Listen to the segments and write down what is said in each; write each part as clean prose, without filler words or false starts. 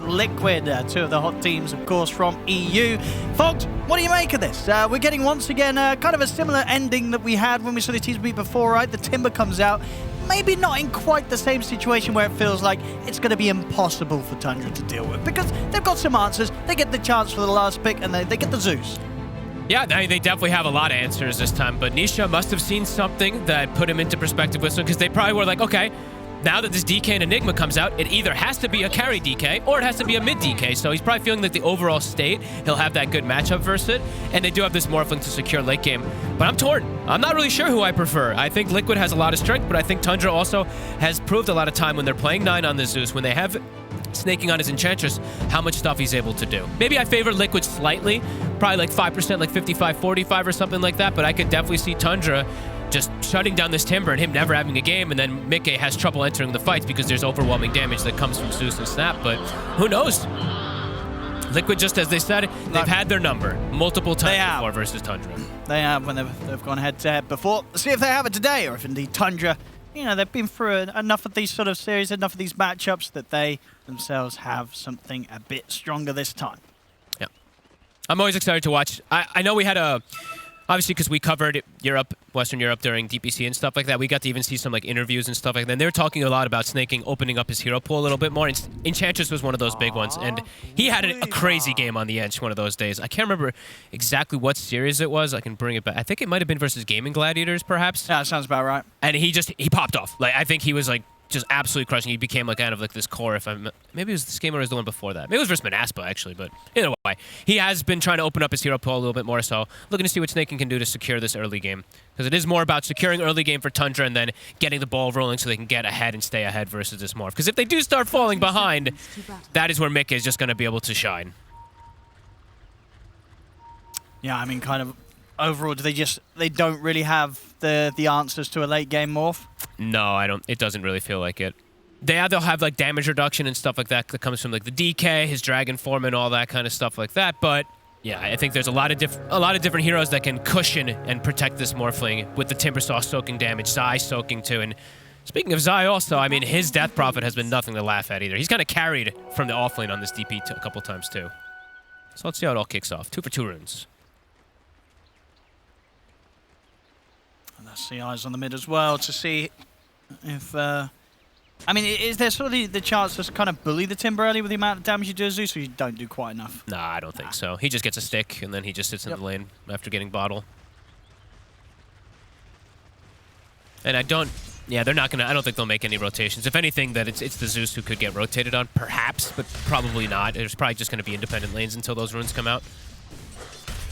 Liquid, two of the hot teams, of course, from EU. Folks, what do you make of this? We're getting, once again, kind of a similar ending that we had when we saw the teams meet before, right? The Timber comes out. Maybe not in quite the same situation where it feels like it's going to be impossible for Tundra to deal with, because they've got some answers. They get the chance for the last pick, and they get the Zeus. Yeah, they definitely have a lot of answers this time, but Nisha must have seen something that put him into perspective with them, because they probably were like, okay, now that this DK and Enigma comes out, it either has to be a carry DK or it has to be a mid DK. So he's probably feeling that the overall state, he'll have that good matchup versus it. And they do have this Morphling to secure late game. But I'm torn. I'm not really sure who I prefer. I think Liquid has a lot of strength, but I think Tundra also has proved a lot of time when they're playing 9 on the Zeus, when they have snaking on his Enchantress, how much stuff he's able to do. Maybe I favor Liquid slightly, probably like 5%, like 55-45 or something like that, but I could definitely see Tundra just shutting down this Timber and him never having a game, and then Mickey has trouble entering the fights because there's overwhelming damage that comes from Zeus and Snap, but who knows? Liquid, just as they said, they've had their number multiple times before versus Tundra. They have when they've gone head-to-head before. See if they have it today, or if indeed Tundra, you know, they've been through enough of these sort of series, enough of these matchups that they themselves have something a bit stronger this time. Yeah. I'm always excited to watch. I know we had a... Obviously, because we covered Europe, Western Europe during DPC and stuff like that, we got to even see some like interviews and stuff like that. And they were talking a lot about Snaking opening up his hero pool a little bit more. Enchantress was one of those big ones, and he had a crazy game on the Ench one of those days. I can't remember exactly what series it was. I can bring it back. I think it might have been versus Gaming Gladiators, perhaps. Yeah, that sounds about right. And he popped off. Like, I think he was like just absolutely crushing. He became like kind of like this core. Maybe it was this game or it was the one before that. Maybe it was versus Manaspa actually, but either way, he has been trying to open up his hero pool a little bit more. So looking to see what Snaking can do to secure this early game, because it is more about securing early game for Tundra and then getting the ball rolling so they can get ahead and stay ahead versus this Morph. Because if they do start falling behind, that is where Mick is just going to be able to shine. Yeah, I mean, kind of overall, they don't really have the answers to a late game Morph? No, I don't. It doesn't really feel like it. They'll have like damage reduction and stuff like that comes from like the DK, his Dragon Form, and all that kind of stuff like that. But yeah, I think there's a lot of different heroes that can cushion and protect this Morphling with the Timbersaw soaking damage, Zai soaking too. And speaking of Zai also, I mean, his Death Prophet has been nothing to laugh at either. He's kind of carried from the offlane on this DP a couple times too. So let's see how it all kicks off. 2 for 2 runes. And that's the eyes on the mid as well to see if... I mean, is there sort of the chance to kind of bully the Timber early with the amount of damage you do as Zeus, or you don't do quite enough? Nah, I don't think so. He just gets a stick, and then he just sits in the lane after getting bottle. And they're not gonna, I don't think they'll make any rotations. If anything, that it's the Zeus who could get rotated on, perhaps, but probably not. There's probably just gonna be independent lanes until those runes come out.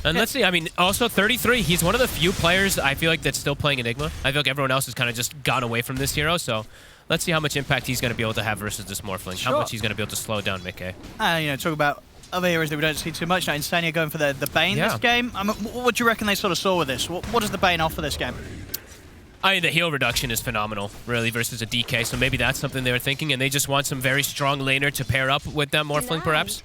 And let's see, I mean, also 33, he's one of the few players I feel like that's still playing Enigma. I feel like everyone else has kind of just gone away from this hero, so let's see how much impact he's going to be able to have versus this Morphling. How much he's going to be able to slow down Mickey. You know, talk about other heroes that we don't see too much. Now, Insania going for the Bane this game. I mean, what do you reckon they sort of saw with this? What does the Bane offer this game? I mean, the heal reduction is phenomenal, really, versus a DK, so maybe that's something they were thinking, and they just want some very strong laner to pair up with that Morphling, perhaps.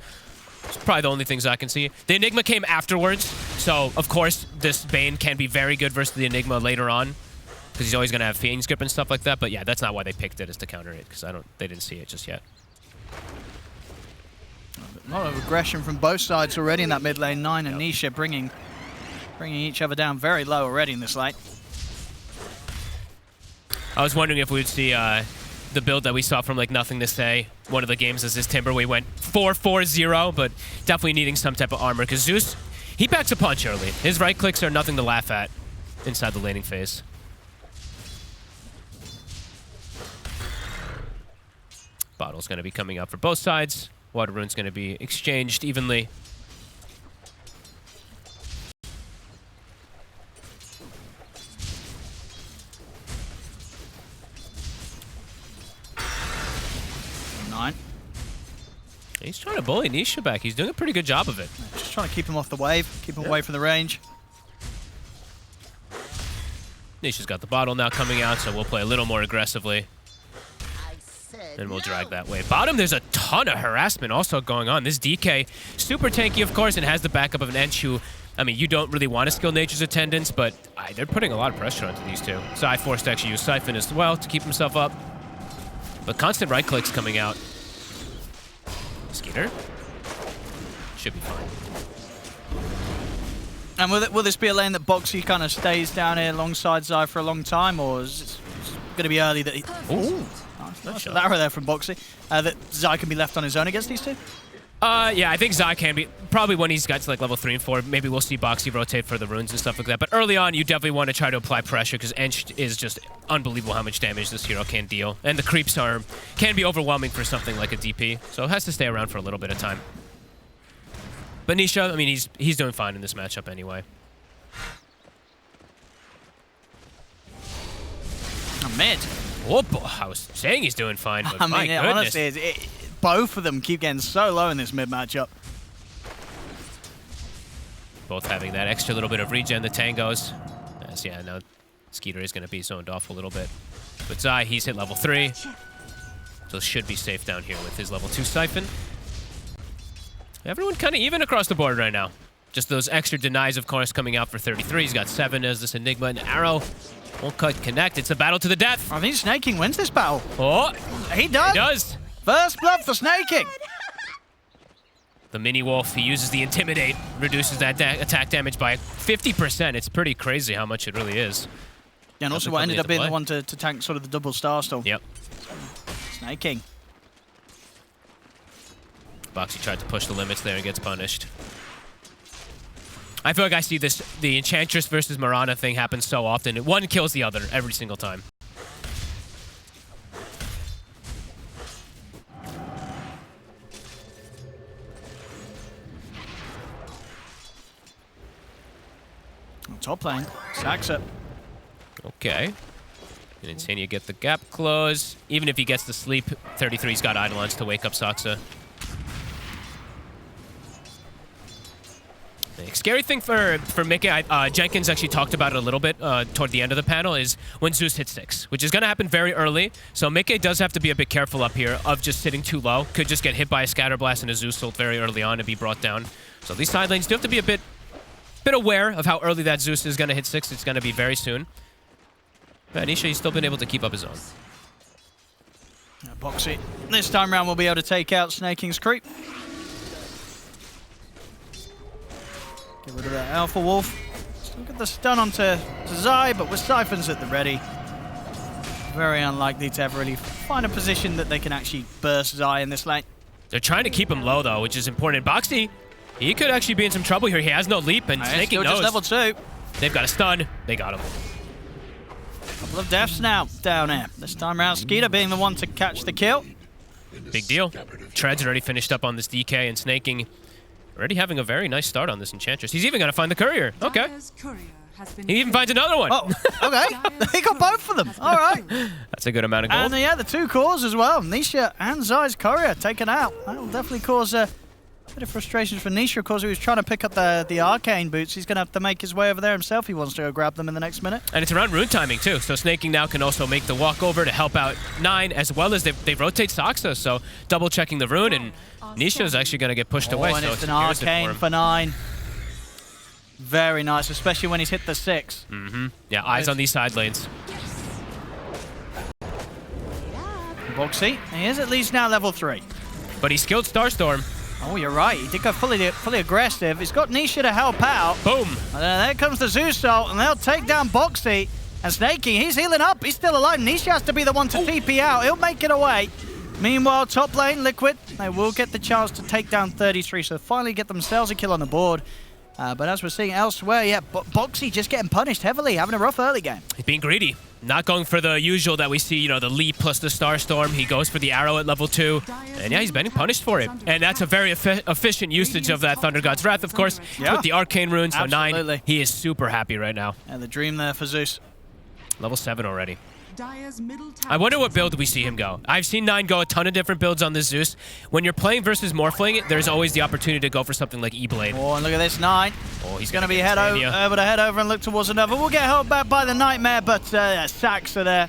It's probably the only things I can see. The Enigma came afterwards, so of course this Bane can be very good versus the Enigma later on, because he's always going to have Fiend's Grip and stuff like that. But yeah, that's not why they picked it, is to counter it, because they didn't see it just yet. A lot of aggression from both sides already in that mid lane. Nine and Nisha bringing each other down very low already in this lane. I was wondering if we would see the build that we saw from like Nothing to Say. One of the games is this Timber. We went 4-4-0, but definitely needing some type of armor, because Zeus, he packs a punch early. His right clicks are nothing to laugh at inside the laning phase. Bottle's going to be coming up for both sides. Water Rune's going to be exchanged evenly. He's trying to bully Nisha back. He's doing a pretty good job of it. Just trying to keep him off the wave, keep him away from the range. Nisha's got the bottle now coming out, so we'll play a little more aggressively. And we'll drag that way. Bottom, there's a ton of harassment also going on. This DK, super tanky, of course, and has the backup of an Ench who, I mean, you don't really want to skill Nature's Attendance, but they're putting a lot of pressure onto these two. Zai forced to actually use Siphon as well to keep himself up. But constant right clicks coming out. Skeeter. Should be fine. And will this be a lane that Boxy kind of stays down here alongside Zai for a long time, or is it going to be early that he... Ooh, nice arrow there from Boxy. That Zai can be left on his own against these two? Yeah, I think Zai can be. Probably when he's got to like level 3 and 4, maybe we'll see Boxy rotate for the runes and stuff like that. But early on, you definitely want to try to apply pressure because Ench is just unbelievable how much damage this hero can deal. And the creeps can be overwhelming for something like a DP. So it has to stay around for a little bit of time. But Nisha, I mean, he's doing fine in this matchup anyway. Mid. Oh, I was saying he's doing fine, but my goodness. Honestly, both of them keep getting so low in this mid matchup. Both having that extra little bit of regen, the tangos. As, yeah, now Skeeter is going to be zoned off a little bit. But Zai, he's hit level 3. So should be safe down here with his level 2 Siphon. Everyone kind of even across the board right now. Just those extra denies, of course, coming out for 33. He's got 7 as this Enigma and Arrow. Won't cut connect. It's a battle to the death. I think Snaking wins this battle. Oh, he does. He does. First blood for Snaking. The mini wolf, he uses the Intimidate, reduces that attack damage by 50%. It's pretty crazy how much it really is. Yeah, and also what ended up being the one to tank sort of the double Starstorm. Yep. Snaking. Boxy tried to push the limits there and gets punished. I feel like I see this, the Enchantress versus Mirana thing happen so often. One kills the other every single time. Top lane, sacks it. Okay. And Insania get the gap close. Even if he gets the sleep, 33's got Eidolons to wake up Saksa. The scary thing for Mickey, Jenkins actually talked about it a little bit toward the end of the panel, is when Zeus hits 6, which is going to happen very early. So Mickey does have to be a bit careful up here of just sitting too low. Could just get hit by a Scatter Blast and a Zeus ult very early on and be brought down. So these side lanes do have to be a bit aware of how early that Zeus is going to hit 6. It's going to be very soon. But Anisha, he's still been able to keep up his own. Boxy. This time round, we'll be able to take out Snaking's creep. Get rid of that Alpha Wolf. Still get the stun onto Zai, but with Siphons at the ready, very unlikely to ever really find a position that they can actually burst Zai in this lane. They're trying to keep him low, though, which is important. Boxy, he could actually be in some trouble here. He has no leap, and Snaking knows. Just level 2. They've got a stun. They got him. Couple of deaths now down here. This time around, Skeeter being the one to catch the kill. Big deal. Tread's already finished up on this DK, and Snaking already having a very nice start on this Enchantress. He's even going to find the courier. Okay. He even finds another one. Oh, okay. He got both of them. All right. That's a good amount of gold. And yeah, the 2 cores as well. Nisha and Zai's courier taken out. That will definitely cause a bit of frustrations for Nisha. Of course, he was trying to pick up the arcane boots. He's going to have to make his way over there himself. He wants to go grab them in the next minute. And it's around rune timing, too. So Snaking now can also make the walk over to help out 9, as well as they rotate Saksa. So double-checking the rune, and Nisha is actually going to get pushed away. And so it's an arcane for 9. Very nice, especially when he's hit the 6. Mm-hmm. Yeah, eyes on these side lanes. Boxy, he is at least now level 3. But he skilled Starstorm. Oh, you're right. He did go fully aggressive. He's got Nisha to help out. Boom. And then there comes the Zeus ult, and they'll take down Boxy. And Snaking, he's healing up. He's still alive. Nisha has to be the one to TP out. He'll make it away. Meanwhile, top lane, Liquid, they will get the chance to take down 33, so finally get themselves a kill on the board. But as we're seeing elsewhere, yeah, Boxy just getting punished heavily, having a rough early game. He's being greedy. Not going for the usual that we see, you know, the leap plus the Starstorm. He goes for the arrow at level 2. And yeah, he's getting punished for it. And that's a very efficient usage of that Thunder God's Wrath, of course. Yeah. With the Arcane Runes, so absolutely. 9. He is super happy right now. And the dream there for Zeus. Level 7 already. I wonder what build we see him go. I've seen 9 go a ton of different builds on this Zeus. When you're playing versus Morphling, there's always the opportunity to go for something like E-Blade. Oh, and look at this 9. Oh, he's going to be able to head over and look towards another. We'll get held back by the Nightmare, but Sacks are there.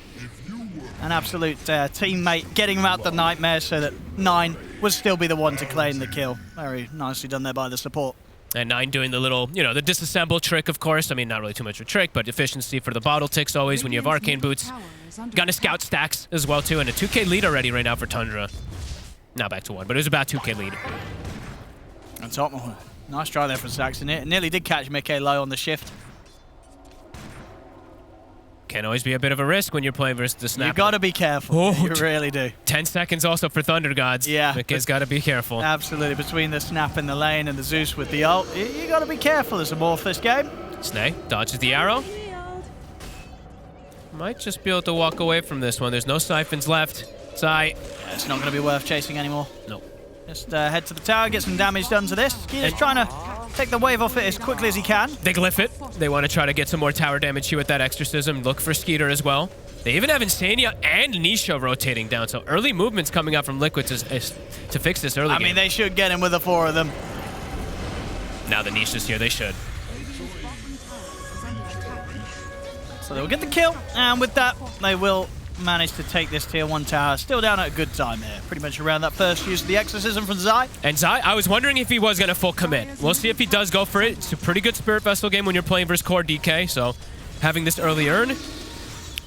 An absolute teammate getting him out the Nightmare so that 9 would still be the one to claim the kill. Very nicely done there by the support. And 9 doing the little, you know, the disassemble trick, of course. I mean, not really too much of a trick, but efficiency for the bottle ticks always when you have Arcane Boots. Gonna scout stacks as well, too, and a 2K lead already right now for Tundra. Now back to 1, but it was about 2K lead. And top, nice try there from Saxon. It nearly did catch Mickey low on the shift. Can always be a bit of a risk when you're playing versus the Snapper. You got to be careful. Oh, you really do. 10 seconds also for Thunder Gods. Yeah. Mickey's got to be careful. Absolutely. Between the Snap in the lane and the Zeus with the ult, you got to be careful as a morph this game. Snay dodges the arrow. Might just be able to walk away from this one. There's no siphons left. Zai. Yeah, it's not going to be worth chasing anymore. No. Just head to the tower, get some damage done to this. He's trying to take the wave off it as quickly as he can. They glyph it. They want to try to get some more tower damage here with that exorcism. Look for Skeeter as well. They even have Insania and Nisha rotating down. So early movements coming up from Liquid to fix this early game. I mean, they should get him with the 4 of them. Now that Nisha's here, they should. So they'll get the kill, and with that, they will manage to take this tier 1 tower. Still down at a good time here. Pretty much around that first use of the exorcism from Zai. And Zai, I was wondering if he was going to full commit. We'll see if he does go for it. It's a pretty good Spirit Vessel game when you're playing versus core DK, so having this early earn,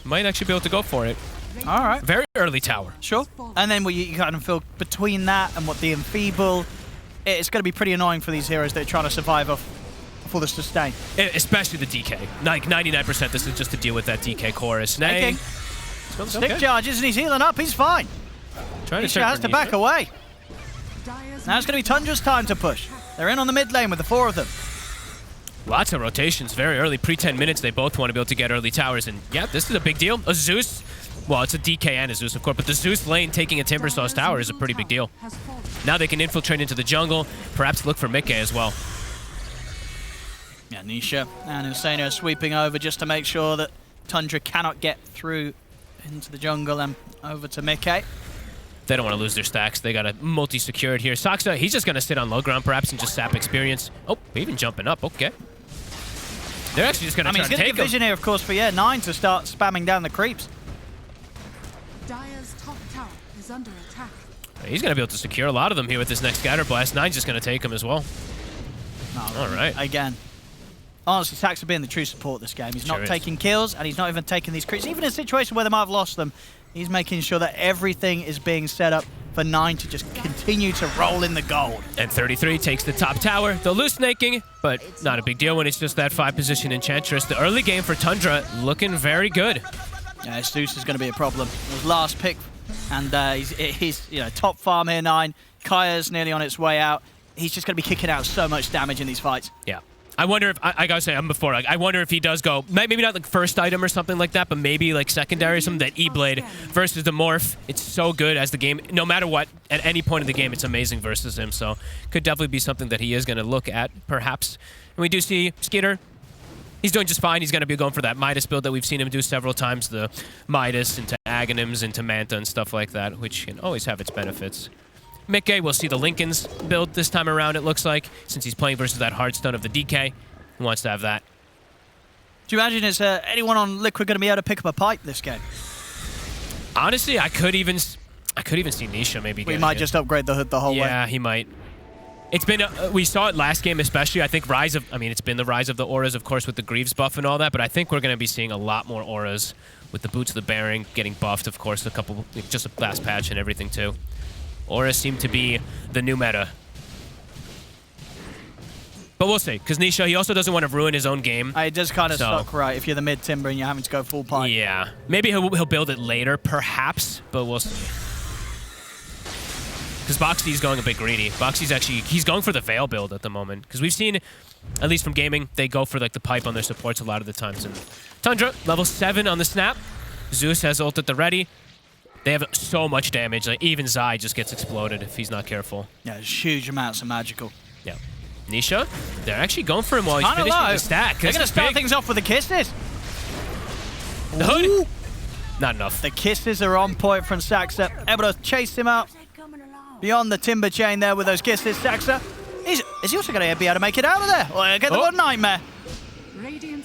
might actually be able to go for it. All right. Very early tower. Sure. And then you kind of feel between that and what the Enfeeble, it's going to be pretty annoying for these heroes that are trying to survive off for the sustain. Especially the DK. Like 99% this is just to deal with that DK chorus. Snay. Stick charges and he's healing up. He's fine. Nisha has to back away. Now it's going to be Tundra's time to push. They're in on the mid lane with the 4 of them. Lots of rotations very early. Pre-10 minutes, they both want to be able to get early towers. And yeah, this is a big deal. A Zeus, well, it's a DK and a Zeus, of course, but the Zeus lane taking a Timbersaw's tower is a pretty big deal. Now they can infiltrate into the jungle, perhaps look for Mickey as well. Yeah, Nisha and Insania sweeping over just to make sure that Tundra cannot get through into the jungle and over to Mickey. They don't want to lose their stacks. They got a multi-secured here. Saksa, he's just going to sit on low ground perhaps and just sap experience. Oh, even jumping up. Okay. They're actually just going to try to take him. He's going to get vision here, of course, for 9 to start spamming down the creeps. Dire's top tower is under attack. He's going to be able to secure a lot of them here with this next scatter blast. 9's just going to take him as well. All right. Again. Honestly, Saxa being the true support this game. He's not taking kills, and he's not even taking these creeps. Even in a situation where they might have lost them, he's making sure that everything is being set up for 9 to just continue to roll in the gold. And 33 takes the top tower. The loose snaking, but not a big deal when it's just that 5-position Enchantress. The early game for Tundra looking very good. Yeah, Zeus is going to be a problem. His last pick, and he's top farm here, 9. Kaya's nearly on its way out. He's just going to be kicking out so much damage in these fights. Yeah. I wonder if, I gotta say, before, I wonder if he does go, maybe not like first item or something like that, but maybe like secondary or something, that E-Blade versus the Morph. It's so good as the game, no matter what, at any point in the game, it's amazing versus him. So could definitely be something that he is going to look at, perhaps. And we do see Skeeter. He's doing just fine. He's going to be going for that Midas build that we've seen him do several times, the Midas into Aghanims, into Manta and stuff like that, which can always have its benefits. Mickey, we'll see the Lincoln's build this time around, it looks like, since he's playing versus that hard stun of the DK. He wants to have that. Do you imagine is anyone on Liquid going to be able to pick up a pipe this game? Honestly, I could even see Nisha maybe. We might just upgrade the hood the whole way. Yeah, he might. It's been, we saw it last game especially, I think it's been the rise of the auras, of course, with the Greaves buff and all that, but I think we're going to be seeing a lot more auras with the Boots of the Bearing getting buffed, of course, just a last patch and everything too. Auras seem to be the new meta. But we'll see, because Nisha, he also doesn't want to ruin his own game. It does kind of suck, right, if you're the mid-timber and you're having to go full pipe. Yeah. Maybe he'll build it later, perhaps, but we'll see. Because Boxy's going a bit greedy. Boxy's actually, he's going for the Veil build at the moment. Because we've seen, at least from gaming, they go for like the pipe on their supports a lot of the times. And Tundra, level 7 on the snap. Zeus has ult at the ready. They have so much damage. Like even Zai just gets exploded if he's not careful. Yeah, there's huge amounts of magical. Yeah. Nisha, they're actually going for him while he's finishing the stack. They're going to start things off with the kisses. The hood. Not enough. The kisses are on point from Saxa. Able to chase him out beyond the timber chain there with those kisses. Saxa, is he also going to be able to make it out of there? Well, get the one nightmare.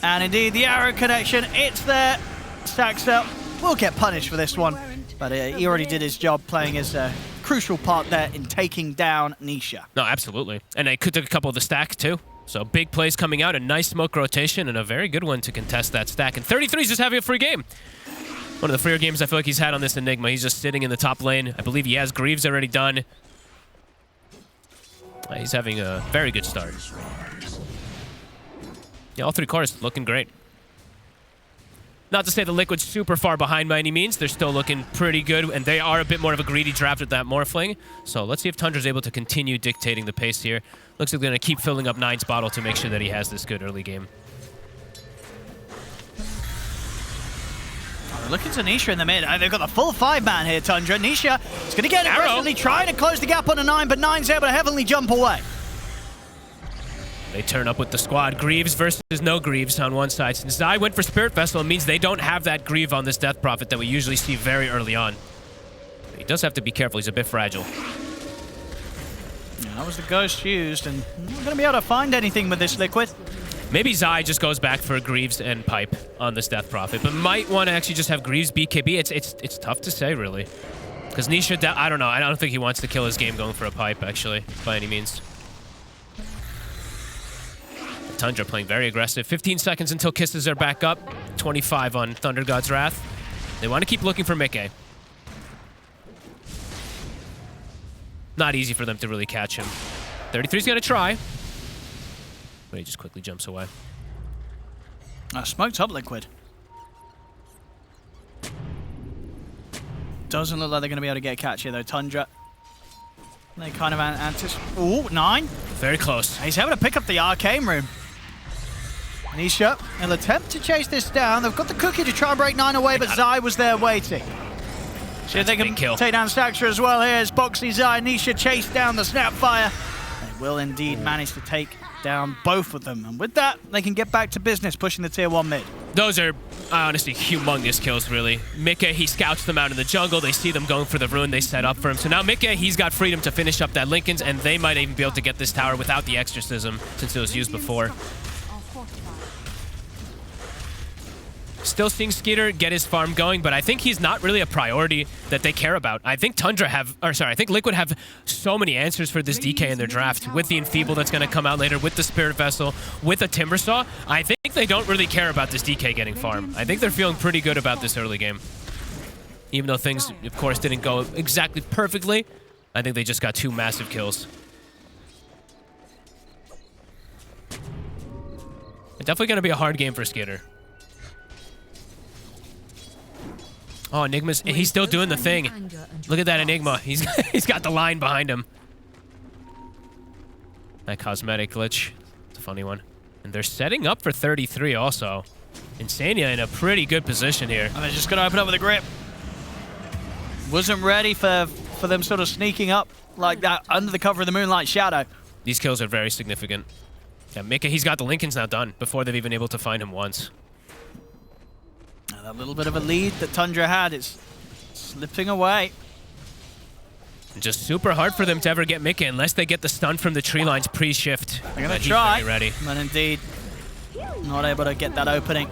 And indeed, the arrow connection, it's there. Saxa will get punished for this one. But he already did his job playing his crucial part there in taking down Nisha. No, absolutely. And they took a couple of the stack too. So big plays coming out, a nice smoke rotation, and a very good one to contest that stack. And 33's just having a free game. One of the freer games I feel like he's had on this Enigma. He's just sitting in the top lane. I believe he has Greaves already done. He's having a very good start. Yeah, all 3 cars looking great. Not to say the Liquid's super far behind by any means. They're still looking pretty good, and they are a bit more of a greedy draft with that Morphling. So let's see if Tundra's able to continue dictating the pace here. Looks like they're going to keep filling up Nine's bottle to make sure that he has this good early game. Looking to Nisha in the mid. They've got the full 5-man here, Tundra. Nisha is going to get aggressively trying to close the gap on a 9, but 9's able to heavily jump away. They turn up with the squad. Greaves versus no Greaves on one side. Since Zai went for Spirit Vessel, it means they don't have that Greave on this Death Prophet that we usually see very early on. He does have to be careful. He's a bit fragile. Yeah, that was the Ghost used, and not going to be able to find anything with this Liquid. Maybe Zai just goes back for Greaves and Pipe on this Death Prophet, but might want to actually just have Greaves BKB. It's tough to say, really. Because Nisha, I don't know. I don't think he wants to kill his game going for a Pipe, actually, by any means. Tundra playing very aggressive. 15 seconds until kisses are back up. 25 on Thunder God's Wrath. They want to keep looking for Mickey. Not easy for them to really catch him. 33's going to try. But he just quickly jumps away. Smoked up Liquid. Doesn't look like they're going to be able to get a catch here, though. Tundra. They kind of anticipate. Ooh, 9. Very close. He's able to pick up the Arcane Room. Nisha, they'll attempt to chase this down. They've got the cookie to try and break 9 away, but Zai was there waiting. See if they can take down Saxtra as well here as Boxy Zai. Nisha chase down the Snapfire. They will indeed manage to take down both of them. And with that, they can get back to business, pushing the tier 1 mid. Those are honestly humongous kills, really. Mickey, he scouts them out in the jungle. They see them going for the rune. They set up for him. So now Mickey, he's got freedom to finish up that Linken's, and they might even be able to get this tower without the exorcism since it was used before. Still seeing Skeeter get his farm going, but I think he's not really a priority that they care about. I think I think Liquid have so many answers for this DK in their draft. With the Enfeeble that's going to come out later, with the Spirit Vessel, with a Timbersaw. I think they don't really care about this DK getting farm. I think they're feeling pretty good about this early game. Even though things, of course, didn't go exactly perfectly, I think they just got 2 massive kills. It's definitely going to be a hard game for Skeeter. Oh, Enigma's, he's still doing the thing. Look at that Enigma. He's got the line behind him. That cosmetic glitch. It's a funny one. And they're setting up for 33 also. Insania in a pretty good position here. And they're just going to open up with a grip. Wasn't ready for them sort of sneaking up like that under the cover of the Moonlight Shadow. These kills are very significant. Yeah, Mika, he's got the Linken's now done before they've even able to find him once. That little bit of a lead that Tundra had is slipping away. Just super hard for them to ever get Mika unless they get the stun from the tree lines pre-shift. They're going to try, ready. but indeed not able to get that opening.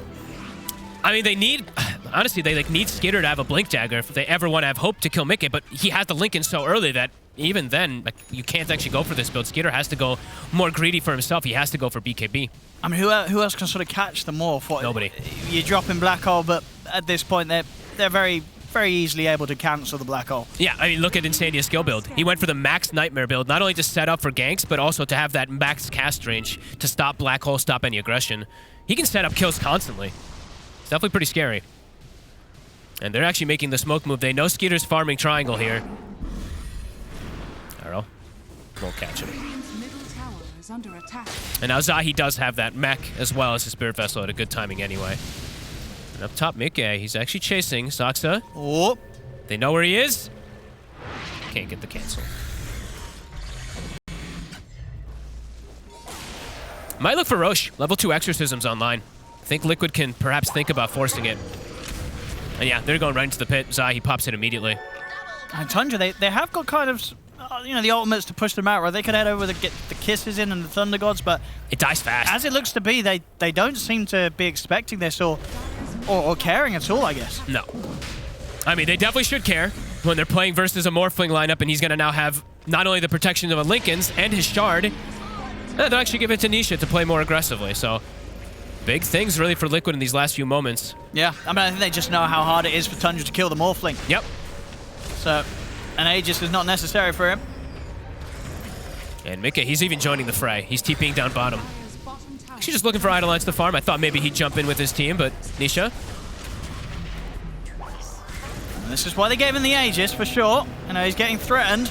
I mean, they need, honestly, they need Skitter to have a Blink Dagger if they ever want to have hope to kill Mika, but he has the Linken so early that even then, like, you can't actually go for this build. Skitter has to go more greedy for himself. He has to go for BKB. I mean, who else can sort of catch the morph? Nobody. You're dropping Black Hole, but at this point, they're very, very easily able to cancel the Black Hole. Yeah, I mean, look at Insania's skill build. He went for the max Nightmare build, not only to set up for ganks, but also to have that max cast range to stop Black Hole, stop any aggression. He can set up kills constantly. It's definitely pretty scary. And they're actually making the smoke move. They know Skeeter's farming triangle here. Arrow won't catch him. Under attack. And now Zahi does have that mech as well as his Spirit Vessel at a good timing anyway. And up top, Mickey, he's actually chasing Saksa. Oh. They know where he is. Can't get the cancel. Might look for Roche. Level 2 exorcisms online. I think Liquid can perhaps think about forcing it. And yeah, they're going right into the pit. Zahi pops it immediately. And Tundra, they have got kind of, the ultimates to push them out, right? They could head over to get the kisses in and the Thunder Gods, but it dies fast. As it looks to be, they don't seem to be expecting this or caring at all, I guess. No. I mean, they definitely should care when they're playing versus a Morphling lineup, and he's going to now have not only the protection of a Linken's and his Shard, they'll actually give it to Nisha to play more aggressively, so Big things really for Liquid in these last few moments. Yeah, I mean, I think they just know how hard it is for Tundra to kill the Morphling. Yep. So, an Aegis is not necessary for him. And Mika, he's even joining the fray. He's TPing down bottom. Actually just looking for Eidolons to farm. I thought maybe he'd jump in with his team, but Nisha. And this is why they gave him the Aegis, for sure. You know, he's getting threatened.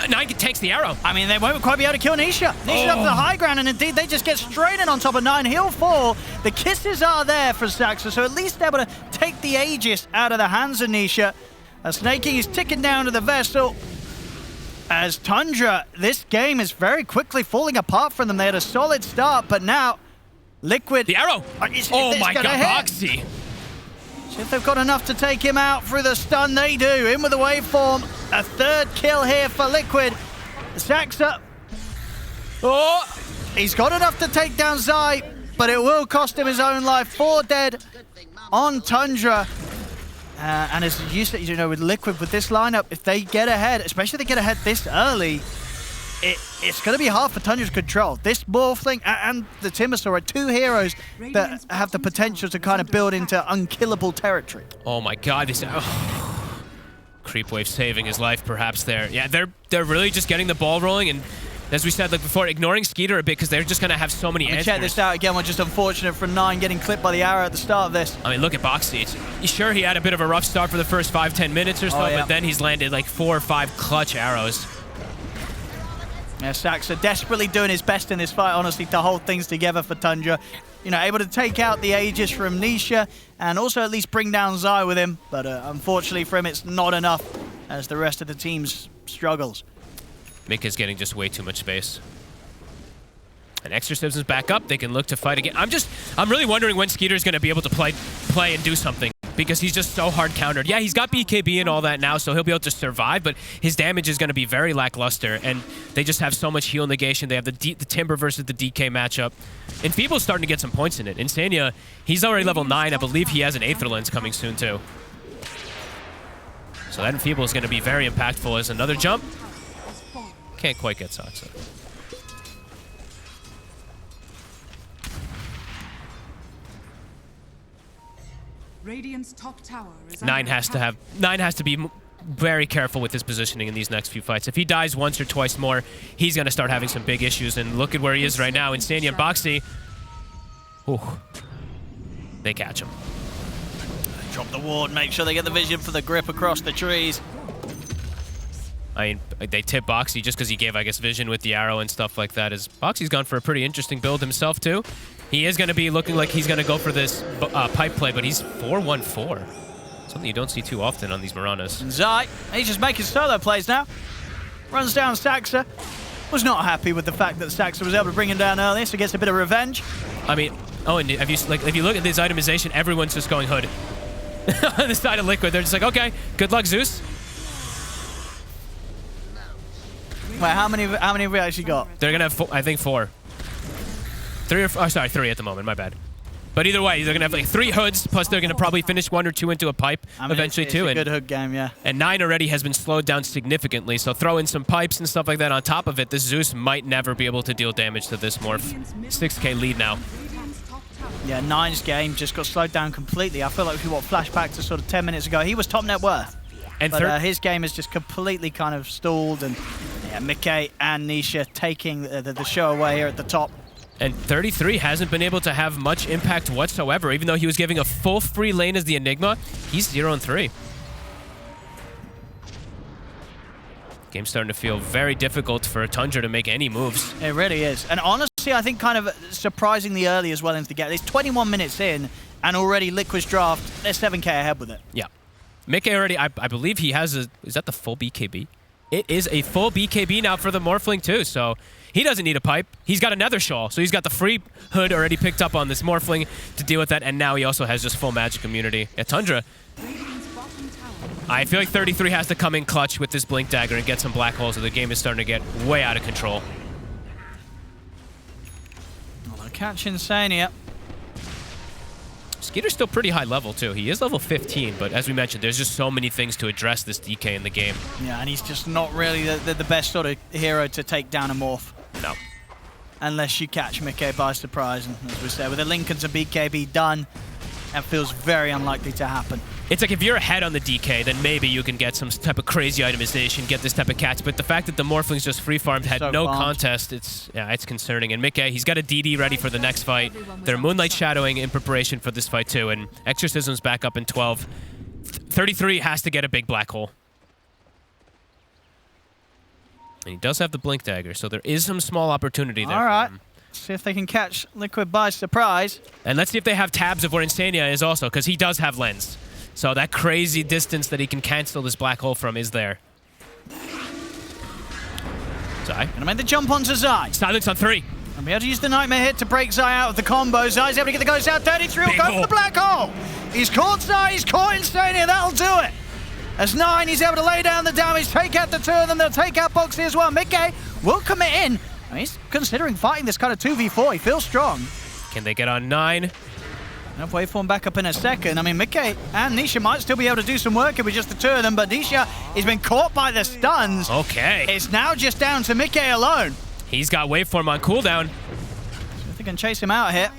Nine takes the arrow. I mean, they won't quite be able to kill Nisha. Nisha up to the high ground, and indeed, they just get straight in on top of 9. He'll fall. The kisses are there for Saxa, so at least they're able to take the Aegis out of the hands of Nisha. Snaking is ticking down to the vessel. As Tundra, this game is very quickly falling apart from them. They had a solid start, but now Liquid... The arrow! Oh my god, Boxy! See if they've got enough to take him out through the stun. They do. In with the waveform. A third kill here for Liquid. Saxa. Oh! He's got enough to take down Zai, but it will cost him his own life. 4 dead on Tundra. And as you said, you know, with Liquid, with this lineup, if they get ahead, especially if they get ahead this early, it's going to be hard for Tundra to control. This Morphling and the Timbersaw are 2 heroes that have the potential to kind of build into unkillable territory. Oh my god, this... Creep Wave saving his life perhaps there. Yeah, they're really just getting the ball rolling, and as we said like before, ignoring Skeeter a bit because they're just going to have so many answers. Check this out again. We're just unfortunate for 9 getting clipped by the arrow at the start of this. I mean, look at Boxy. Sure, he had a bit of a rough start for the first 5-10 minutes or so, but then he's landed like 4 or 5 clutch arrows. Yeah, Saxa desperately doing his best in this fight, honestly, to hold things together for Tundra. You know, able to take out the Aegis from Nisha and also at least bring down Zai with him. But unfortunately for him, it's not enough as the rest of the team struggles. Mika's getting just way too much space. And Exorcism's back up. They can look to fight again. I'm really wondering when Skeeter's going to be able to play and do something, because he's just so hard countered. Yeah, he's got BKB and all that now, so he'll be able to survive, but his damage is going to be very lackluster, and they just have so much heal negation. They have the Timber versus the DK matchup. And Feeble's starting to get some points in it. Insania, he's already level 9. I believe he has an Aether Lens coming soon, too. So that Feeble is going to be very impactful as another jump. Can't quite get Saxa. Radiant's top tower is 9 has to be very careful with his positioning in these next few fights. If he dies once or twice more, he's going to start having some big issues. And look at where he is right now. Insania and Boxy. Ooh. They catch him. Drop the ward, make sure they get the vision for the grip across the trees. I mean, they tip Boxy just because he gave, I guess, vision with the arrow and stuff like that. As Boxy's gone for a pretty interesting build himself, too. He is going to be looking like he's going to go for this pipe play, but he's 4-1-4. Something you don't see too often on these Miranas. Zai, he's just making solo plays now. Runs down Saxa. Was not happy with the fact that Saxa was able to bring him down early, so gets a bit of revenge. I mean, oh, and if you look at this itemization, everyone's just going Hood. On the side of Liquid, they're just like, okay, good luck, Zeus. Wait, how many have we actually got? They're gonna have, I think, 4. 3 or 4, oh, sorry, 3 at the moment, my bad. But either way, they're gonna have like 3 hoods, plus they're gonna probably finish 1 or 2 into a pipe eventually it's too. A good hood game, yeah. And 9 already has been slowed down significantly, so throw in some pipes and stuff like that on top of it. This Zeus might never be able to deal damage to this Morph. 6k lead now. Yeah, 9's game just got slowed down completely. I feel like if you flashback to sort of 10 minutes ago, he was top net worth. And but his game is just completely kind of stalled, and yeah, Mickey and Nisha taking the show away here at the top. And 33 hasn't been able to have much impact whatsoever, even though he was giving a full free lane as the Enigma. He's 0-3. Game's starting to feel very difficult for Tundra to make any moves. It really is. And honestly, I think kind of surprisingly early as well into the game. It's 21 minutes in, and already Liquid's draft, they're 7k ahead with it. Yeah. Mickey already, I believe he has a, is that the full BKB? It is a full BKB now for the Morphling too, so he doesn't need a pipe. He's got another shawl, so he's got the free hood already picked up on this Morphling to deal with that, and now he also has just full magic immunity. Yeah, Tundra, I feel like 33 has to come in clutch with this Blink Dagger and get some black holes, or the game is starting to get way out of control. Well, they'll catch Insania. Skeeter's still pretty high level too. He is level 15, but as we mentioned, there's just so many things to address this DK in the game. Yeah, and he's just not really the best sort of hero to take down a Morph. No. unless you catch Mickey by surprise. And as we said, with the Lincolns and BKB done, that feels very unlikely to happen. It's like if you're ahead on the DK, then maybe you can get some type of crazy itemization, get this type of catch. But the fact that the Morphlings just free farmed, had So no bombed. contest, it's concerning. And Mickey, he's got a DD ready for the next fight. They're Moonlight Shadowing in preparation for this fight too. And Exorcism's back up in 12. 33 has to get a big black hole. And he does have the Blink Dagger, so there is some small opportunity there. All right. For him. See if they can catch Liquid by surprise. And let's see if they have tabs of where Insania is also, because he does have lens. So that crazy distance that he can cancel this black hole from is there. Zai. Gonna make the jump onto Zai. Silence on 3. And be able to use the Nightmare hit to break Zai out of the combo. Zai's able to get the ghost out. 33 will Big go hole. for the black hole. He's caught Zai, he's caught Insania. That'll do it. As 9, he's able to lay down the damage, take out the 2 of them. They'll take out Boxy as well. Mickey will commit in. And he's considering fighting this kind of 2v4. He feels strong. Can they get on 9? Enough waveform back up in a second. I mean, Mickey and Nisha might still be able to do some work with just the 2 of them, but Nisha has been caught by the stuns. Okay. It's now just down to Mickey alone. He's got waveform on cooldown. So if they can chase him out here.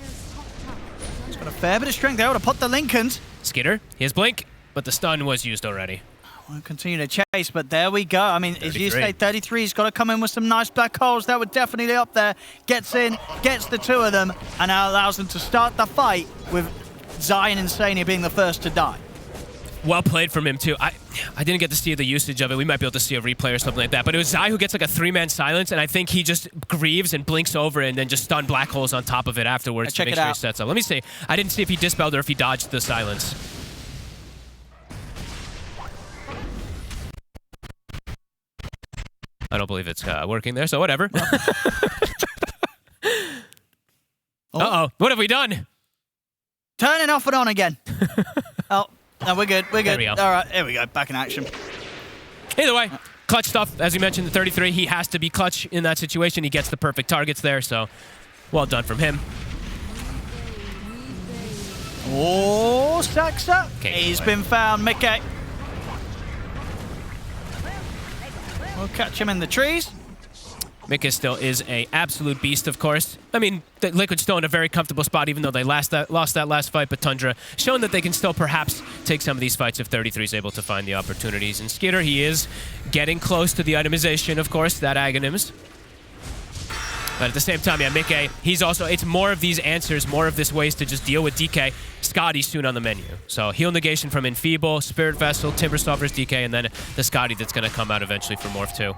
He's got a fair bit of strength there to put the Lincolns. Skitter, he has blink, but the stun was used already. We'll continue to chase, but there we go. I mean, as you 33. say, 33's got to come in with some nice black holes. That would definitely up there. Gets in, gets the 2 of them, and now allows them to start the fight with Zai and Insania being the first to die. Well played from him, too. I didn't get to see the usage of it. We might be able to see a replay or something like that. But it was Zai who gets like a 3-man silence, and I think he just grieves and blinks over and then just stun black holes on top of it afterwards to Check make it sure he out. sets up. Let me see. I didn't see if he dispelled or if he dodged the silence. I don't believe it's working there, so whatever. Uh-oh. What have we done? Turning off and on again. Oh, no, we're good. We're good. There we go. All right, here we go. Back in action. Either way, clutch stuff. As we mentioned, the 33, he has to be clutch in that situation. He gets the perfect targets there, so well done from him. Oh, stacks up. Okay, He's good been found, Mickey. We'll catch him in the trees. Mika still is a absolute beast, of course. I mean, the Liquid's still in a very comfortable spot, even though they lost that last fight, but Tundra showing that they can still perhaps take some of these fights if 33 is able to find the opportunities. And Skitter, he is getting close to the itemization, of course, that Aghanim's. But at the same time, yeah, Mickey, he's also, it's more of these answers, more of this ways to just deal with DK. Scotty's soon on the menu. So heal negation from Enfeeble, Spirit Vessel, Timberstoffer's DK, and then the Scotty that's going to come out eventually for Morph 2.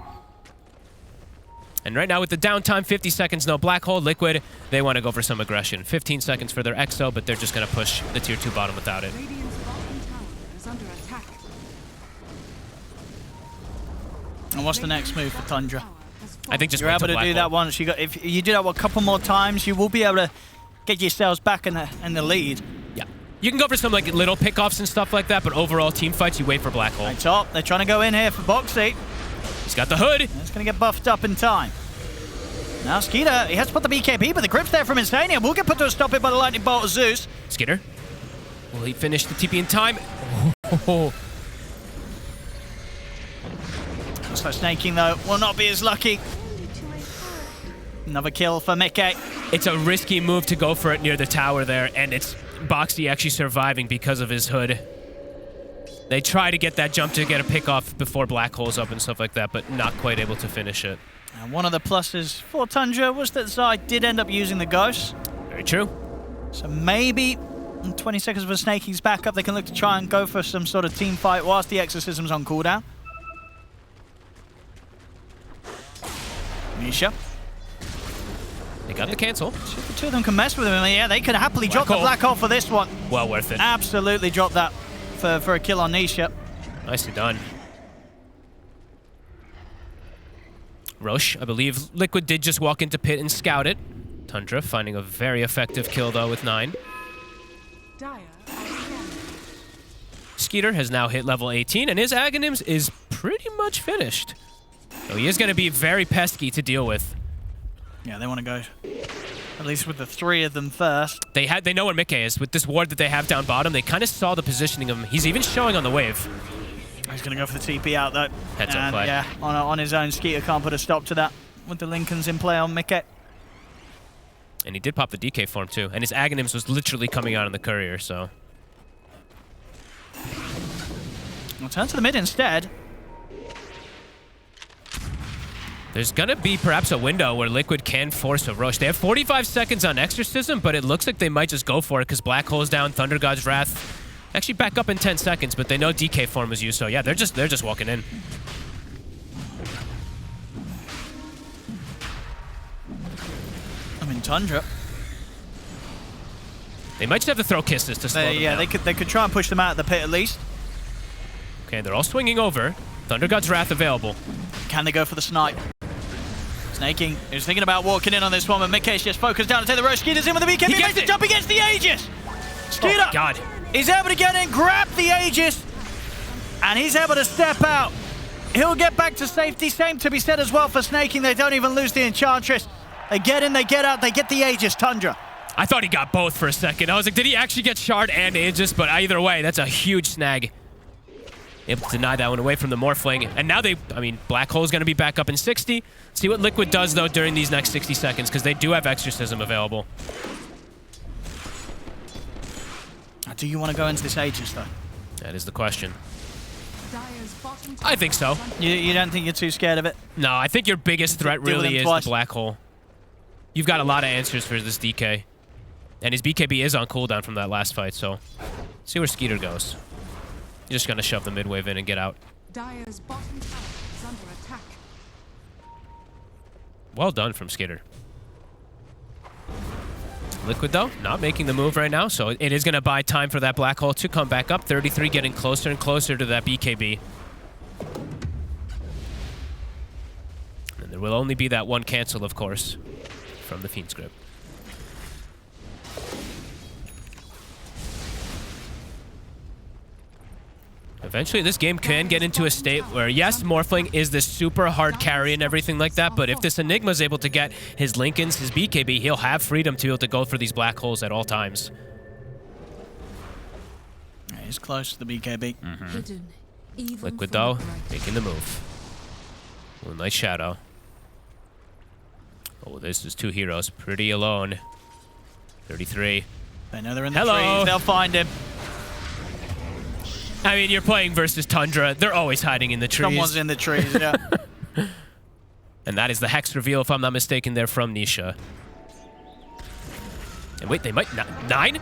And right now with the downtime, 50 seconds, no black hole, Liquid, they want to go for some aggression. 15 seconds for their Exo, but they're just going to push the tier 2 bottom without it. Radiant's bottom tower is under attack. And what's the next move for Tundra? I think just You're wait able till to black do hole. that once. If you do that a couple more times, you will be able to get yourselves back in the lead. Yeah. You can go for some like little pickoffs and stuff like that, but overall team fights, you wait for black hole. Right top, they're trying to go in here for Boxy. He's got the hood. It's going to get buffed up in time. Now Skeeter, he has to put the BKB, but the grip's there from Insania. Will get put to a stop it by the lightning bolt of Zeus. Skitter. Will he finish the TP in time? Oh. So Snaking, though, will not be as lucky. Another kill for Mickey. It's a risky move to go for it near the tower there, and it's Boxy actually surviving because of his hood. They try to get that jump to get a pick off before black holes up and stuff like that, but not quite able to finish it. And one of the pluses for Tundra was that Zai did end up using the Ghost. Very true. So maybe in 20 seconds for Snaking's back up, they can look to try and go for some sort of team fight whilst the Exorcism's on cooldown. Nisha. They got the cancel. See if the 2 of them can mess with him. I mean, yeah, they could happily Black drop the hole. black hole for this one. Well worth it. Absolutely drop that for a kill on Nisha. Nicely done. Roche, I believe Liquid did just walk into pit and scout it. Tundra finding a very effective kill though with 9. Dire are scanning. Skeeter has now hit level 18 and his Aghanims is pretty much finished. So he is going to be very pesky to deal with. Yeah, they want to go at least with the 3 of them first. They know where Mickey is. With this ward that they have down bottom, they kind of saw the positioning of him. He's even showing on the wave. He's going to go for the TP out, though. Heads up And play. yeah, on his own, Skeeter can't put a stop to that with the Lincolns in play on Mickey. And he did pop the DK form too. And his Aghanims was literally coming out on the courier, so. We'll turn to the mid instead. There's gonna be perhaps a window where Liquid can force a rush. They have 45 seconds on Exorcism, but it looks like they might just go for it because Black Hole's down, Thunder God's Wrath actually back up in 10 seconds, but they know DK form is used, so yeah, they're just walking in. I mean, Tundra. They might just have to throw kisses to slow them Yeah, down. they could try and push them out of the pit at least. Okay, they're all swinging over. Thunder God's Wrath available. Can they go for the snipe? Snaking is thinking about walking in on this one, but Mickey's just focused down to take the rush. Skeeter's in with the BKB. He makes the jump against the Aegis. Skeeter Oh, God. is able to get in, grab the Aegis, and he's able to step out. He'll get back to safety. Same to be said as well for Snaking. They don't even lose the Enchantress. They get in, they get out, they get the Aegis. Tundra. I thought he got both for a second. I was like, did he actually get Shard and Aegis? But either way, that's a huge snag. Able to deny that one away from the Morphling. And now Black Hole's going to be back up in 60. See what Liquid does, though, during these next 60 seconds, because they do have Exorcism available. Do you want to go into this Aegis, though? That is the question. Dire's bottom I think so. You don't think you're too scared of it? No, I think your biggest threat Deal with really him is twice. the Black Hole. You've got a lot of answers for this DK. And his BKB is on cooldown from that last fight, so see where Skeeter goes. You're just going to shove the mid-wave in and get out. Dire's bottom tower is under attack. Well done from Skeeter. Liquid, though, not making the move right now, so it is going to buy time for that Black Hole to come back up. 33 getting closer and closer to that BKB. And there will only be that one cancel, of course, from the Fiend's Grip. Eventually, this game can get into a state where, yes, Morphling is this super hard carry and everything like that, but if this Enigma is able to get his Linken's, his BKB, he'll have freedom to be able to go for these Black Holes at all times. Yeah, he's close to the BKB. Hidden, even Liquid, from though, the bright. making the move. Oh, nice shadow. Oh, this is two heroes. Pretty alone. 33. They know they're in the Hello. trees. They'll find him. I mean, you're playing versus Tundra. They're always hiding in the trees. Someone's in the trees, yeah. And that is the Hex reveal, if I'm not mistaken, there from Nisha. And wait, they might... 9?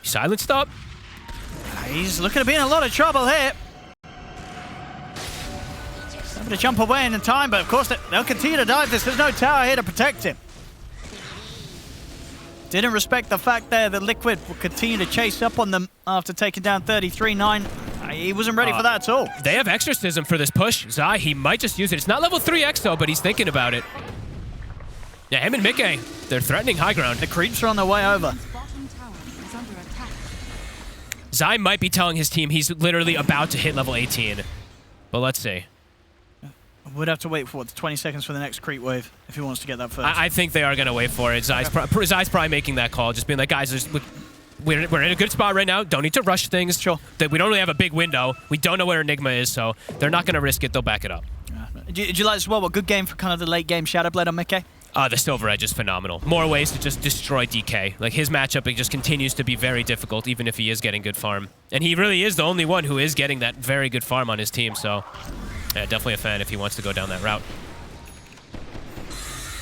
Silenced up. He's looking to be in a lot of trouble here. Able to jump away in time, but of course they'll continue to dive this. There's no tower here to protect him. Didn't respect the fact there that Liquid will continue to chase up on them after taking down 33-9. He wasn't ready for that at all. They have Exorcism for this push. Zai, he might just use it. It's not level 3x, though, but he's thinking about it. Yeah, him and Mickey, they're threatening high ground. The creeps are on their way over. His bottom tower is under attack. Zai might be telling his team he's literally about to hit level 18. But let's see. We'd have to wait for, 20 seconds for the next creep wave if he wants to get that first. I think they are going to wait for it. Zai's probably making that call, just being like, guys, we're in a good spot right now. Don't need to rush things. Sure. We don't really have a big window. We don't know where Enigma is, so they're not going to risk it. They'll back it up. Did you like as well? What good game for kind of the late game Shadowblade on Mickey? The Silver Edge is phenomenal. More ways to just destroy DK. Like, his matchup, it just continues to be very difficult, even if he is getting good farm. And he really is the only one who is getting that very good farm on his team, so... yeah, definitely a fan if he wants to go down that route.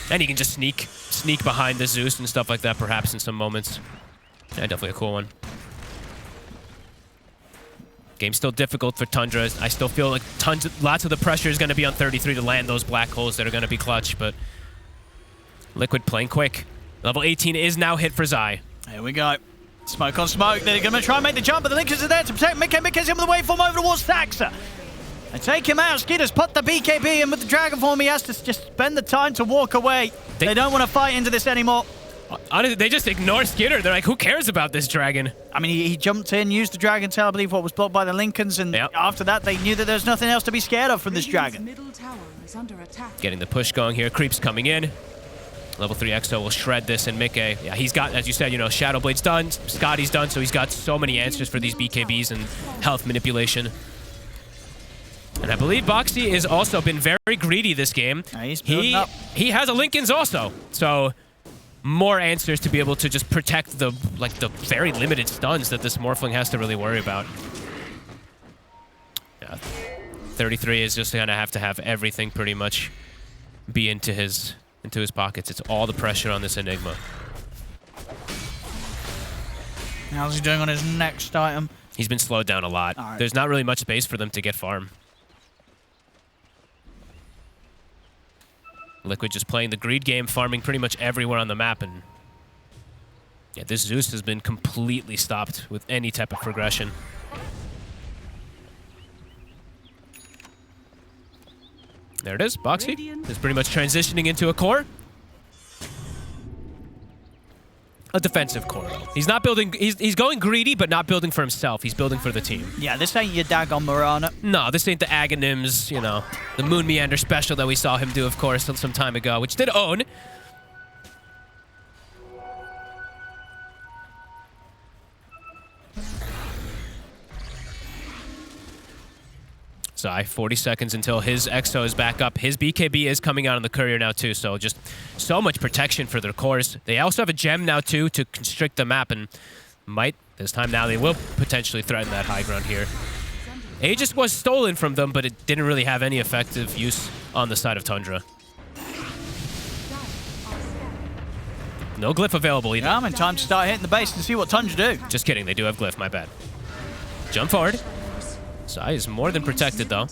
And he can just sneak behind the Zeus and stuff like that, perhaps, in some moments. Yeah, definitely a cool one. Game's still difficult for Tundra. I still feel like lots of the pressure is going to be on 33 to land those Black Holes that are going to be clutch, but Liquid playing quick. Level 18 is now hit for Zai. Here we go. Smoke on smoke. They're going to try and make the jump, but the Linkers are there to protect Mickey. Mickey's in with the waveform over towards Saxa. They take him out. Skeeter's put the BKB in with the Dragon Form. He has to just spend the time to walk away. They don't want to fight into this anymore. Honestly, they just ignore Skeeter. They're like, who cares about this dragon? I mean, he jumped in, used the Dragon Tail, I believe, what was blocked by the Lincolns, and after that, they knew that there's nothing else to be scared of from this dragon. Middle tower is under attack. Getting the push going here. Creeps coming in. Level 3 Exo will shred this, and Mickey, yeah, he's got, as you said, you know, Shadowblade's done, Scotty's done, so he's got so many answers for these BKBs and health manipulation. And I believe Boxy has also been very greedy this game. He's building up. He has a Lincoln's also, so more answers to be able to just protect the very limited stuns that this Morphling has to really worry about. Yeah, 33 is just gonna have to have everything pretty much be into his pockets. It's all the pressure on this Enigma. How's he doing on his next item? He's been slowed down a lot. Right. There's not really much space for them to get farm. Liquid just playing the greed game, farming pretty much everywhere on the map, and yeah, this Zeus has been completely stopped with any type of progression. There it is, Boxy. Is pretty much transitioning into a core. A defensive core. He's not building, he's going greedy, but not building for himself. He's building for the team. Yeah, this ain't your Dagon Mirana. No, this ain't the Aghanims, you know, the Moon Meander special that we saw him do, of course, some time ago, which did own. So 40 seconds until his Exo is back up. His BKB is coming out on the courier now too, so just so much protection for their cores. They also have a gem now too to constrict the map, and this time now they will potentially threaten that high ground here. Aegis was stolen from them, but it didn't really have any effective use on the side of Tundra. No glyph available either. Yeah, I'm in time to start hitting the base and see what Tundra do. Just kidding, they do have glyph, my bad. Jump forward. Sai is more than protected though.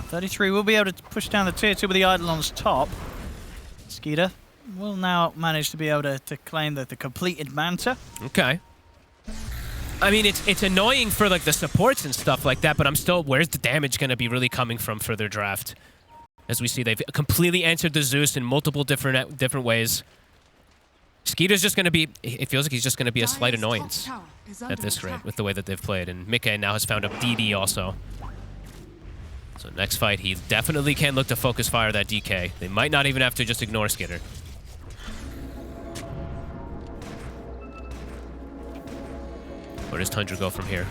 33 will be able to push down the tier 2 with the Eidolon's top. Skeeter will now manage to be able to claim the completed Manta. Okay. I mean, it's annoying for like the supports and stuff like that, but I'm still, where's the damage going to be really coming from for their draft? As we see, they've completely answered the Zeus in multiple different ways. Skeeter's just going to be, it feels like he's just going to be a slight annoyance at this rate with the way that they've played. And Mikae now has found up DD also. So next fight, he definitely can look to focus fire that DK. They might not even have to just ignore Skeeter. Where does Tundra go from here?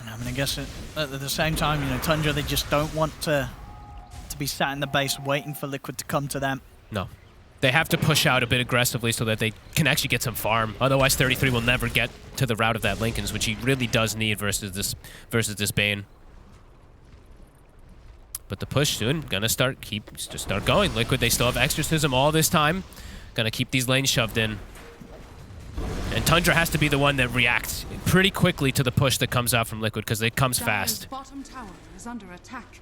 I mean, I guess at the same time, you know, Tundra, they just don't want to be sat in the base waiting for Liquid to come to them. No. They have to push out a bit aggressively so that they can actually get some farm. Otherwise, 33 will never get to the route of that Linken's, which he really does need versus this Bane. But the push soon gonna start going. Liquid, they still have Exorcism all this time. Gonna keep these lanes shoved in. And Tundra has to be the one that reacts pretty quickly to the push that comes out from Liquid, because it comes fast. Bottom tower is under attack.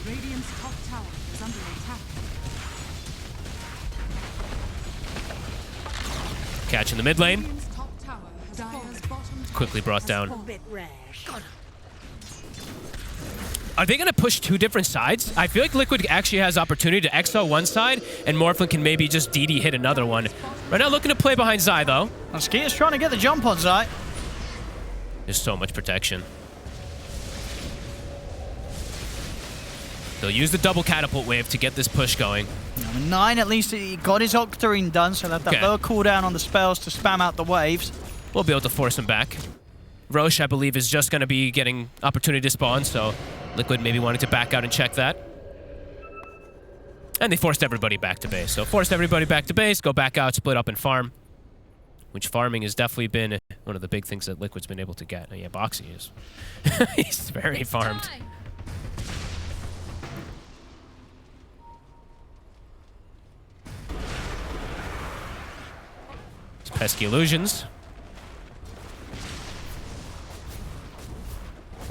Radiant's top tower is under attack. Catch in the mid lane. Radiant's top tower has fallen. Quickly brought down. Are they going to push two different sides? I feel like Liquid actually has opportunity to exo one side, and Morphling can maybe just DD hit another one. Right now looking to play behind Zai, though. And Skeeter's trying to get the jump on Zai. There's so much protection. They'll use the double catapult wave to get this push going. 9, at least he got his Octarine done, so that lower cooldown on the spells to spam out the waves. We'll be able to force him back. Roche, I believe, is just going to be getting opportunity to spawn, so Liquid maybe wanting to back out and check that. And they forced everybody back to base. So forced everybody back to base, go back out, split up and farm. Which farming has definitely been one of the big things that Liquid's been able to get. Yeah, Boxy is. He's very farmed. It's pesky illusions.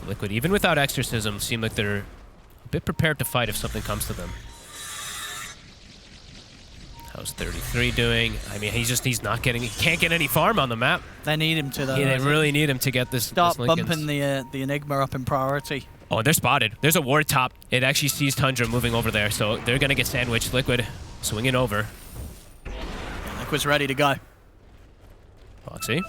Liquid, even without Exorcism, seem like they're a bit prepared to fight if something comes to them. How's 33 doing? I mean, he's not getting, he can't get any farm on the map. They need him to, though. Yeah, they really need him to get this. Start bumping the Enigma up in priority. Oh, they're spotted. There's a ward top. It actually sees Tundra moving over there, so they're going to get sandwiched. Liquid swinging over. Yeah, Liquid's ready to go. Boxy.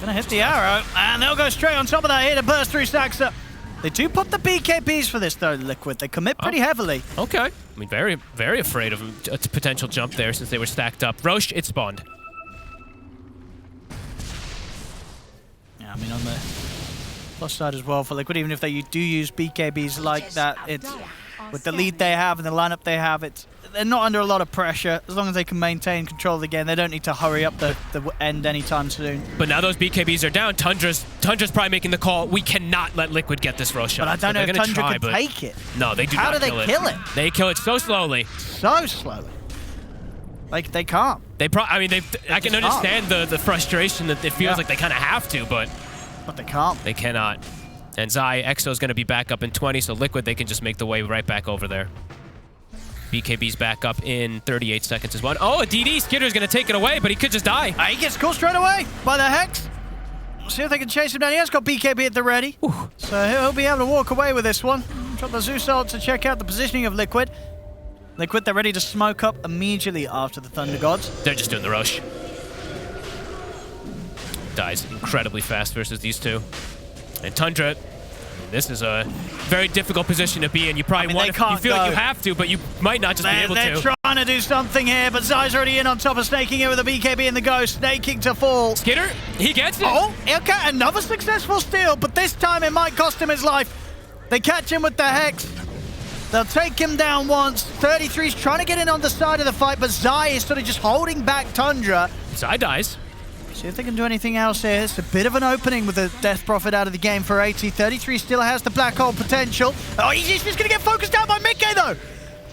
Gonna hit the arrow, and they'll go straight on top of that here to burst through Saxa. They do pop the BKBs for this, though, Liquid. They commit pretty heavily. Okay. I mean, very, very afraid of a potential jump there since they were stacked up. Roche, it spawned. Yeah, I mean, on the plus side as well for Liquid, even if they do use BKBs like that, it's with the lead they have and the lineup they have, they're not under a lot of pressure. As long as they can maintain control of the game, they don't need to hurry up the end anytime soon. But now those BKBs are down. Tundra's probably making the call. We cannot let Liquid get this Roche shot. But I don't know if Tundra can take it. No, they do How not do they kill it? They kill it so slowly. So slowly. Like, they can't. I mean, I can understand the frustration that it feels like they kind of have to, but they can't. They cannot. And Zai, Exo's going to be back up in 20, so Liquid, they can just make the way right back over there. BKB's back up in 38 seconds as well. Oh, a DD. Skitter's going to take it away, but he could just die. He gets caught straight away by the Hex. See if they can chase him down. He has got BKB at the ready. Ooh. So he'll be able to walk away with this one. Drop the Zeus ult to check out the positioning of Liquid. Liquid, they're ready to smoke up immediately after the Thunder Gods. They're just doing the Roche. Dies incredibly fast versus these two. And Tundra, this is a very difficult position to be in. You probably you feel like you have to, but you might not just be able to. They're trying to do something here, but Zai's already in on top of snaking it with a BKB and the Ghost, snaking to fall. Skitter, he gets it. Oh, okay, another successful steal, but this time it might cost him his life. They catch him with the Hex. They'll take him down once. 33's trying to get in on the side of the fight, but Zai is sort of just holding back Tundra. Zai dies. See if they can do anything else here. It's a bit of an opening with the Death Prophet out of the game for 80. 33 still has the black hole potential. Oh, he's just going to get focused out by Mickey, though.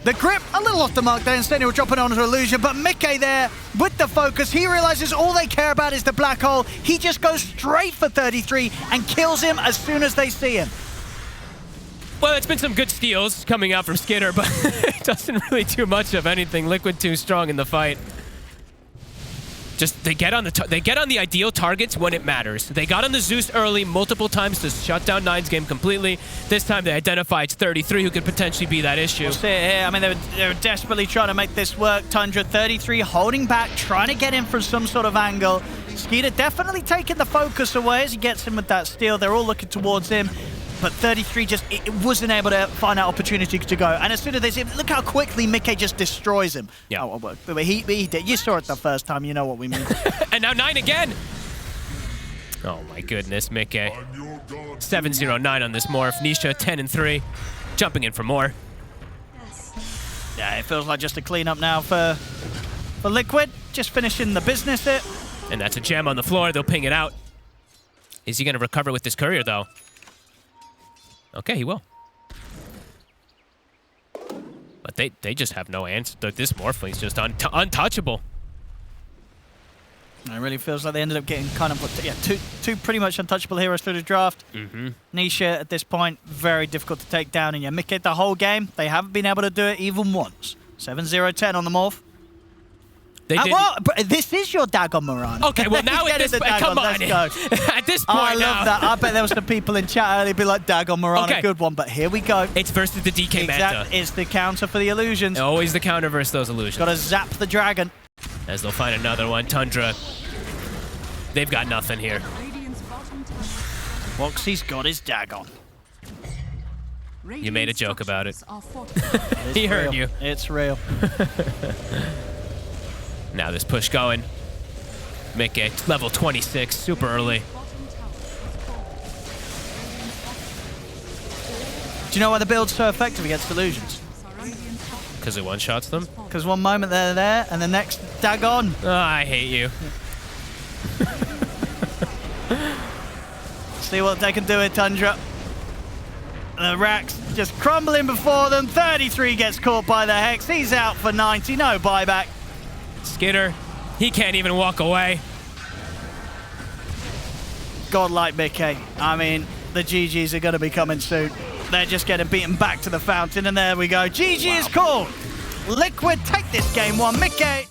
The grip, a little off the mark there. Instead, he'll drop it onto Illusion. But Mickey there with the focus. He realizes all they care about is the black hole. He just goes straight for 33 and kills him as soon as they see him. Well, it's been some good steals coming out from Skitter, but it doesn't really do much of anything. Liquid too strong in the fight. Just they get on the ideal targets when it matters. They got on the Zeus early multiple times to shut down Nine's game completely. This time they identified 33 who could potentially be that issue. We'll see it here. I mean, they were desperately trying to make this work. Tundra 33 holding back, trying to get in from some sort of angle. Skeeter definitely taking the focus away as he gets in with that steal. They're all looking towards him. But 33 just wasn't able to find that opportunity to go. And as soon as they see him, look how quickly Mickey just destroys him. Yeah. Oh, but he did. You saw it the first time. You know what we mean. And now 9 again. Oh my goodness, Mickey. 7-0-9 on this morph. Nisha 10-3. Jumping in for more. Yeah, it feels like just a cleanup now for Liquid. Just finishing the business here. And that's a gem on the floor. They'll ping it out. Is he going to recover with this courier, though? Okay, he will. But they just have no answer. This Morphling's just untouchable. It really feels like they ended up getting kind of two pretty much untouchable heroes through the draft. Nisha at this point, very difficult to take down. And yeah, Mickey the whole game, they haven't been able to do it even once. 7-0-10 on the morph. But this is your Dagon Morana. Okay, well now at this point, come on. At this point I love that. I bet there was some people in chat earlier be like, Dagon Morana, good one. But here we go. It's versus the DK meta. It's the counter for the illusions. Always the counter versus those illusions. Got to zap the dragon. As they'll find another one. Tundra, they've got nothing here. Woxie's got his Dagon. You made a joke about it. He heard you. It's real. Now this push going. Mickey, level 26, super early. Do you know why the build's so effective against illusions? Because it one-shots them? Because one moment they're there, and the next, Dagon. Oh, I hate you. See what they can do with Tundra. The racks just crumbling before them. 33 gets caught by the Hex. He's out for 90, no buyback. Skitter, he can't even walk away. Godlike Mickey. I mean, the GGs are going to be coming soon. They're just getting beaten back to the fountain, and there we go. GG is called. Liquid take this game 1. Mickey.